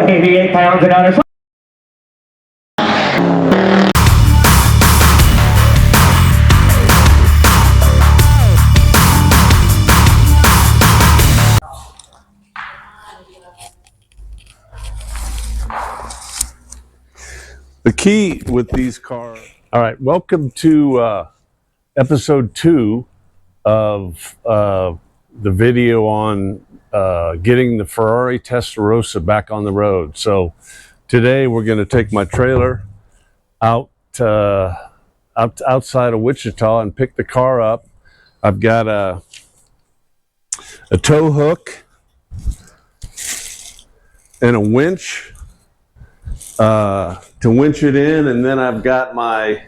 88 pounds and on his The key with these cars. All right, welcome to episode 2 of the video on getting the Ferrari Testarossa back on the road. So today we're going to take my trailer outside of Wichita and pick the car up. I've got a tow hook and a winch to winch it in, and then I've got my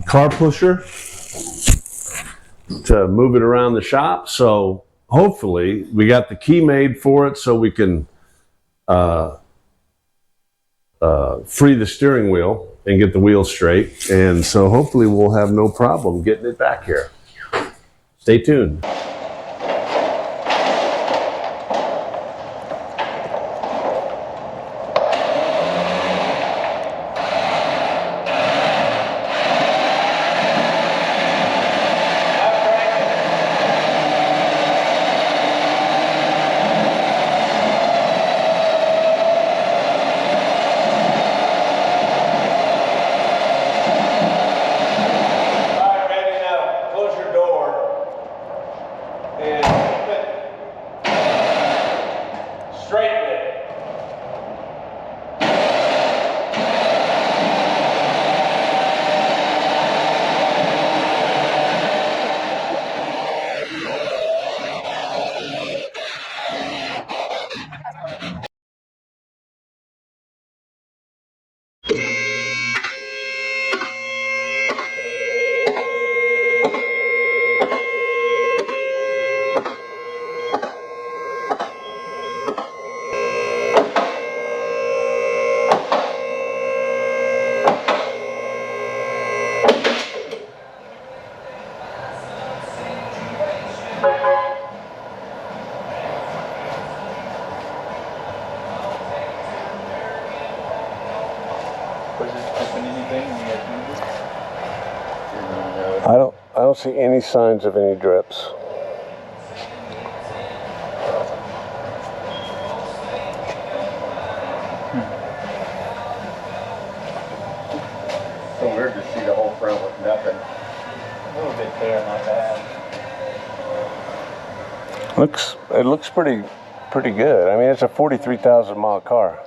car pusher to move it around the shop. So hopefully we got the key made for it so we can free the steering wheel and get the wheels straight, and so hopefully we'll have no problem getting it back here. Stay tuned. I don't see any signs of any drips. So weird to see the whole front with nothing. A little bit there, not bad. It looks pretty good. I mean, it's a 43,000 mile car.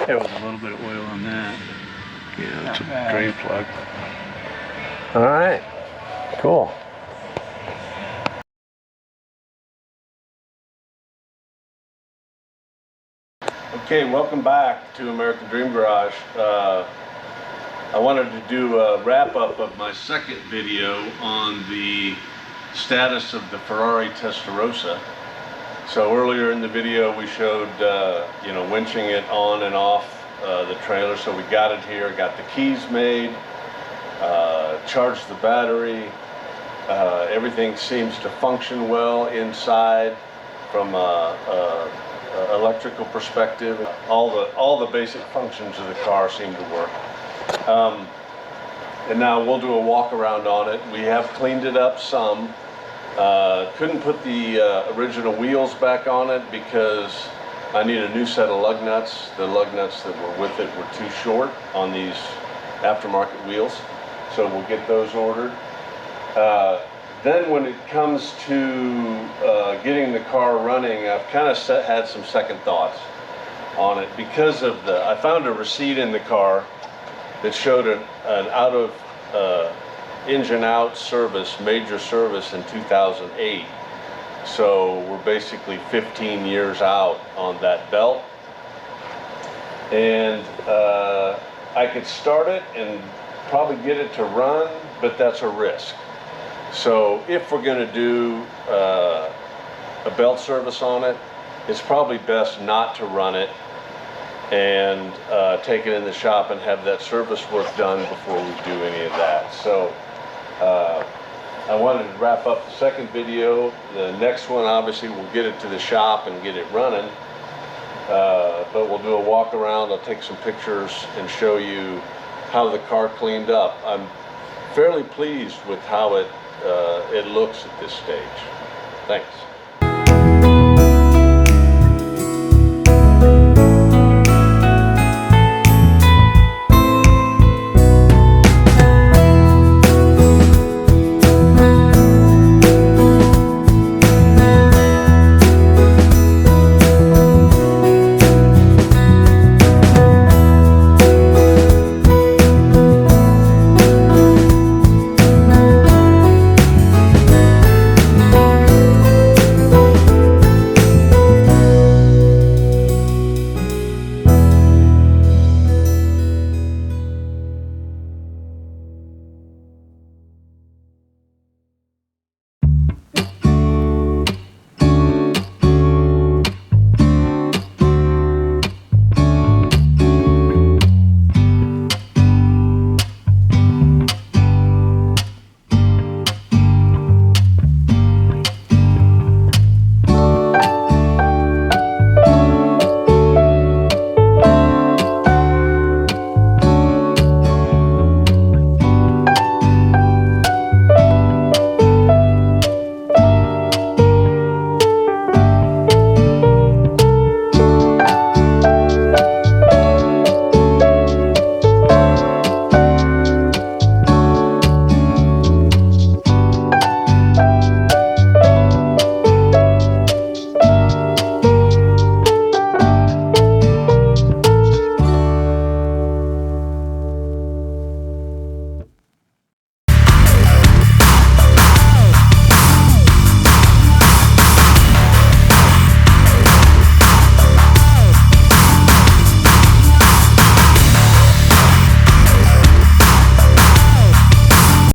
There was a little bit of oil on that. Yeah, it's a drain plug. All right, cool. Okay, welcome back to American Dream Garage. I wanted to do a wrap-up of my second video on the status of the Ferrari Testarossa. So earlier in the video we showed, winching it on and off the trailer. So we got it here, got the keys made, charged the battery. Everything seems to function well inside from electrical perspective. All the basic functions of the car seem to work. And now we'll do a walk around on it. We have cleaned it up some. Couldn't put the original wheels back on it because I need a new set of lug nuts. The lug nuts that were with it were too short on these aftermarket wheels. So we'll get those ordered. Then when it comes to getting the car running, I've kind of had some second thoughts on it because of I found a receipt in the car that showed an out of engine out service, major service in 2008. So we're basically 15 years out on that belt. And I could start it and probably get it to run, but that's a risk. So if we're going to do a belt service on it, it's probably best not to run it and take it in the shop and have that service work done before we do any of that. So I wanted to wrap up the second video. The next one, obviously, we'll get it to the shop and get it running. But we'll do a walk around. I'll take some pictures and show you how the car cleaned up. I'm fairly pleased with how it looks at this stage. Thanks.